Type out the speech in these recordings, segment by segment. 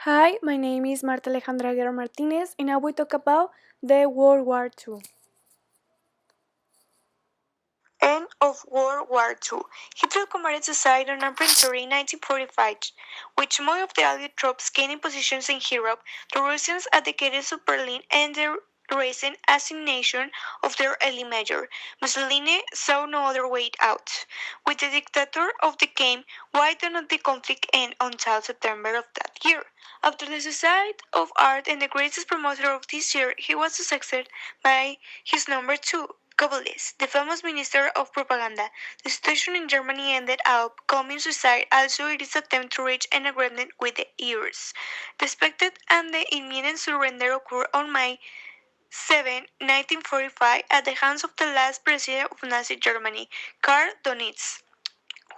Hi, my name is Marta Alejandra Guerra Martinez, and I will talk about the World War II. End of World War II. Hitler committed suicide on April 3, 1945, with most of the Allied troops gaining positions in Europe. The Russians advocated to Berlin and the recent assignation of their early major. Mussolini saw no other way out. With the dictator of the game, why did not the conflict end until September of that year? After the suicide of Art and the greatest promoter of this year, he was succeeded by his number two, Goebbels, the famous minister of propaganda. The situation in Germany ended up coming suicide, also its attempt to reach an agreement with the heirs. The expected and the imminent surrender occurred on May 7, 1945, at the hands of the last president of Nazi Germany, Karl Dönitz,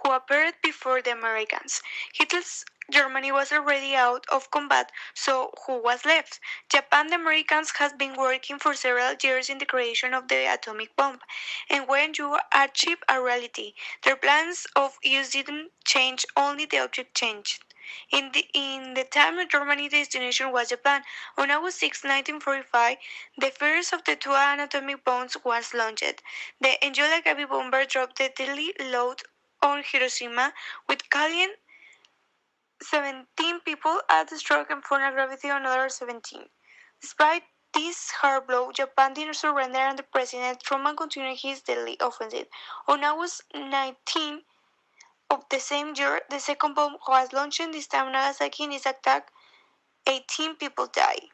who appeared before the Americans. Hitler's Germany was already out of combat, so who was left? Japan. The Americans had been working for several years in the creation of the atomic bomb, and when you achieve a reality, their plans of use didn't change, only the object changed. In the time of Germany, the destination was Japan. On August 6, 1945, the first of the two atomic bombs was launched. The Angela Gavin bomber dropped the deadly load on Hiroshima, with killing 17 people at the stroke and forcing gravity on another 17. Despite this hard blow, Japan didn't surrender and the President Truman continued his deadly offensive. On August 19 of the same year, the second bomb was launched, this time Nagasaki. In this attack, 18 people died.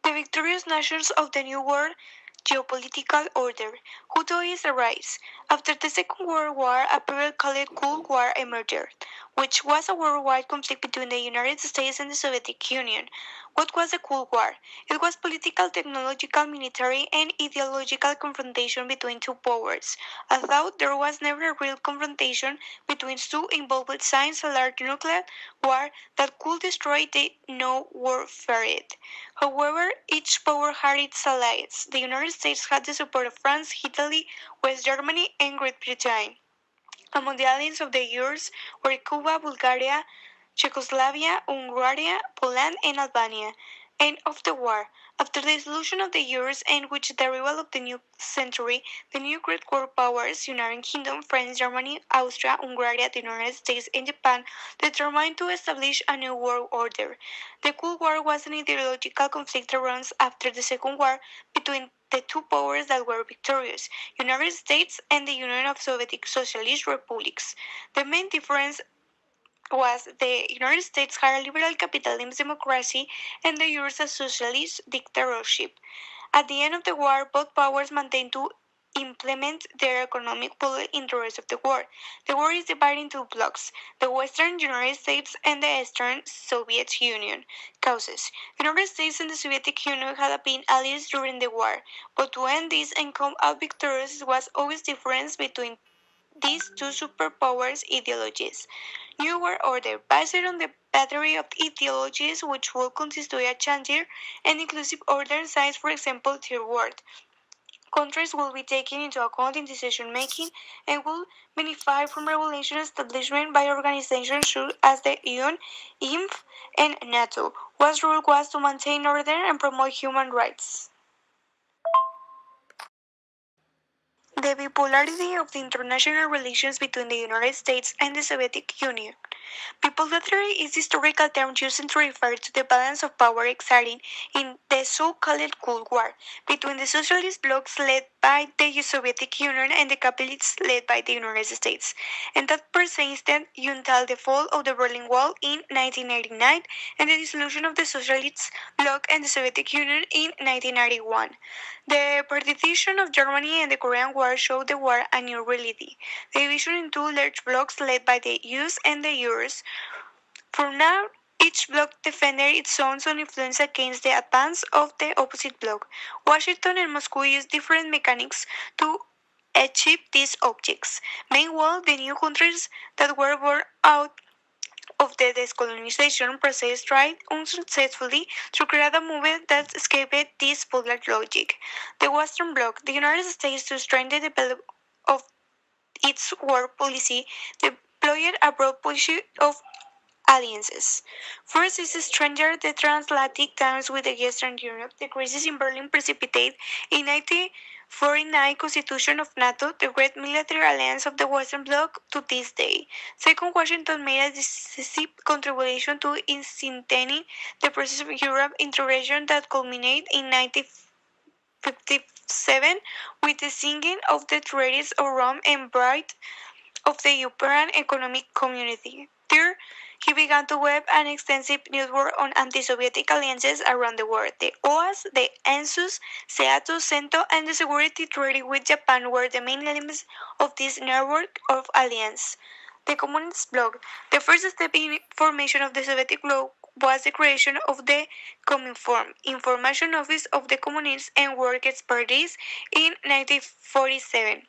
The victorious nations of the New World geopolitical order. Who is the rise? After the Second World War, a period called Cold War emerged, which was a worldwide conflict between the United States and the Soviet Union. What was the Cold War? It was political, technological, military, and ideological confrontation between two powers. Although there was never a real confrontation between two involved signs a large nuclear war that could destroy the no warfare. However, each power had its allies. The United States had the support of France, Italy, West Germany, and Great Britain. Among the allies of the years were Cuba, Bulgaria, Czechoslovakia, Hungary, Poland, and Albania. End of the war. After the dissolution of the years and which the arrival of the new century, the new great world powers, United Kingdom, France, Germany, Austria, Hungary, the United States, and Japan, determined to establish a new world order. The Cold War was an ideological conflict arose after the Second War between the two powers that were victorious, United States and the Union of Soviet Socialist Republics. The main difference was the United States had a liberal capitalism democracy and the Europe a socialist dictatorship. At the end of the war, both powers maintained to implement their economic policy in the rest of the war. The war is divided into blocks, the Western United States and the Eastern Soviet Union. Causes. The United States and the Soviet Union had been allies during the war, but to end this and come out victorious was always difference between these two superpowers' ideologies. New World Order, based on the battery of ideologies which will consist of a changer and inclusive order size, for example, third world. Countries will be taken into account in decision making and will benefit from regulation establishment by organizations such as the UN, IMF, and NATO, whose role was to maintain order and promote human rights. The bipolarity of the international relations between the United States and the Soviet Union. Bipolarity is the historical term used to refer to the balance of power existing in the so-called Cold War between the socialist blocs led by the Soviet Union and the capitalists led by the United States, and that persisted until the fall of the Berlin Wall in 1989 and the dissolution of the socialist bloc and the Soviet Union in 1991. The partition of Germany and the Korean War showed the war a new reality. The division in two large blocs led by the US and the Euros. For now, each bloc defended its own influence against the advance of the opposite bloc. Washington and Moscow used different mechanics to achieve these objects. Meanwhile, the new countries that were born out of the decolonization process tried unsuccessfully to create a movement that escaped this polar logic. The Western Bloc, the United States, to strengthen the development of its war policy, deployed a broad policy of alliances. First is strengthen the transatlantic ties with the Eastern Europe. The crisis in Berlin precipitated in 1949 constitution of NATO, the great military alliance of the Western Bloc to this day. Second, Washington made a decisive contribution to initiating the process of Europe integration that culminated in 1957 with the signing of the Treaties of Rome and Bright of the European Economic Community. Third, he began to web an extensive network on anti-Soviet alliances around the world. The OAS, the ENSUS, SEATO, CENTO, and the Security Treaty with Japan were the main elements of this network of alliance. The Communist Bloc. The first step in formation of the Soviet bloc was the creation of the Cominform, Information Office of the Communists and Workers' Parties, in 1947.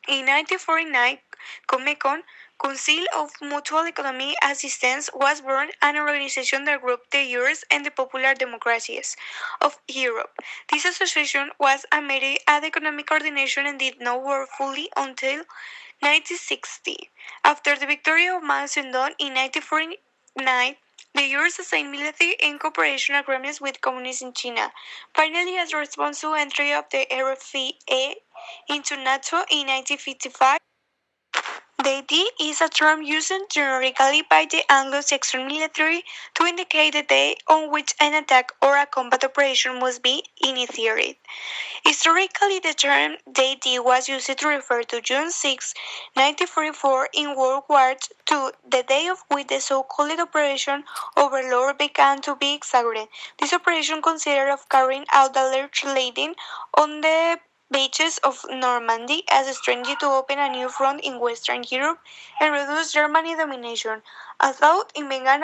In 1949, Comecon, Council of Mutual Economic Assistance, was born, an organization that grouped the Eures and the popular democracies of Europe. This association was aimed at economic coordination and did not work fully until 1960. After the victory of Mao Zedong in 1949, the Eures signed military and cooperation agreements with communists in China. Finally, as a response to entry of the RFA into NATO in 1955, the D is a term used generically by the Anglo-Saxon military to indicate the day on which an attack or a combat operation must be initiated. Historically, the term Day-D was used to refer to June 6, 1944, in World War II, the day of which the so-called Operation Overlord began to be executed. This operation consisted of carrying out a large landing on the beaches of Normandy as a strategy to open a new front in Western Europe and reduce Germany domination. Although it began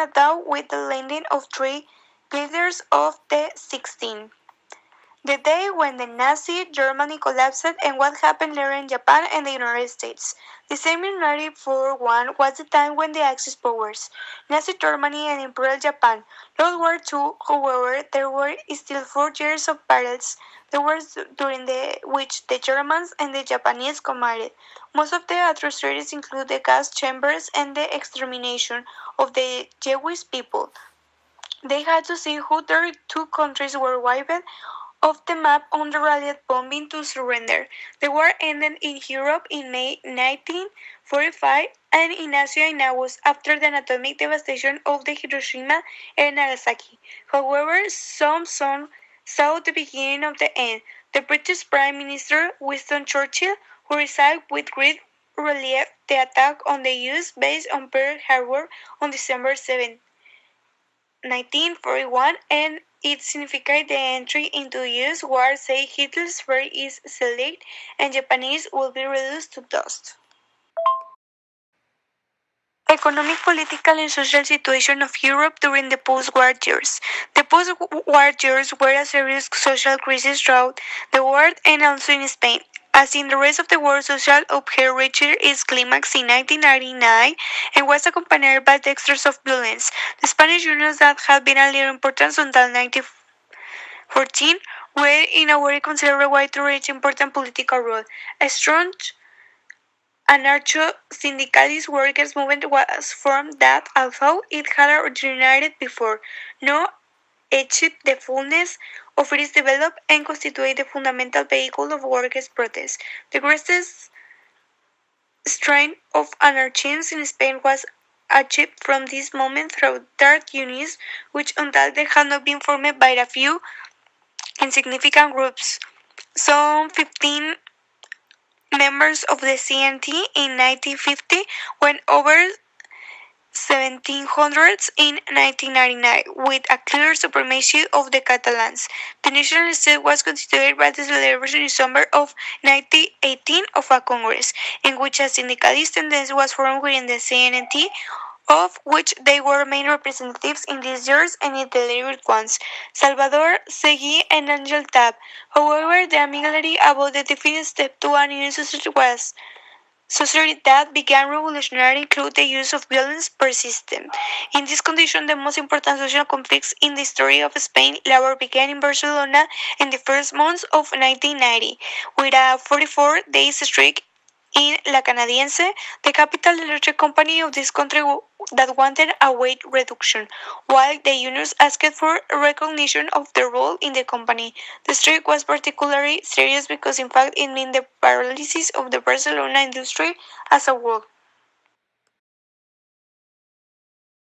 with the landing of three glider of the 16th. The day when the Nazi Germany collapsed and what happened later in Japan and the United States. The same in 1941 was the time when the Axis powers, Nazi Germany and Imperial Japan, World War II. However, there were still 4 years of battles. The wars during which the Germans and the Japanese committed. Most of the atrocities include the gas chambers and the extermination of the Jewish people. They had to see who their two countries were wiped off the map on the Allied bombing to surrender. The war ended in Europe in May 1945 and in Asia in August after the atomic devastation of the Hiroshima and Nagasaki. However, some saw the beginning of the end. The British Prime Minister Winston Churchill, who recited with great relief the attack on the US base on Pearl Harbor on December 7, 1941, and it signified the entry into use war, say Hitler's fate is sealed and Japanese will be reduced to dust. Economic, political, and social situation of Europe during the post-war years. The post-war years were a serious social crisis throughout the world and also in Spain. As in the rest of the world, social upheaval reached its climax in 1999 and was accompanied by textures of violence. The Spanish unions that had been a little important until 1914 were in a very considerable way to reach important political role. A strong anarcho-syndicalist workers' movement was formed that, although it had originated before, no achieved the fullness of its development and constituted the fundamental vehicle of workers' protest. The greatest strain of anarchism in Spain was achieved from this moment through dark unions, which until then had not been formed by a few insignificant groups. Some 15 members of the CNT in 1950 went over 1700 in 1999, with a clear supremacy of the Catalans. The national state was constituted by the celebration in summer of 1918 of a congress, in which a syndicalist tendency was formed within the CNT, of which they were main representatives in these years and in the later ones, Salvador Seguí and Angel Tab. However, the ambiguity about the definite step to a new society that began revolutionary include the use of violence persistent. In this condition, the most important social conflicts in the history of Spain labor began in Barcelona in the first months of 1990, with a 44 days streak in La Canadiense, the capital electric company of this country, that wanted a weight reduction, while the unions asked for recognition of their role in the company. The strike was particularly serious because, in fact, it meant the paralysis of the Barcelona industry as a whole.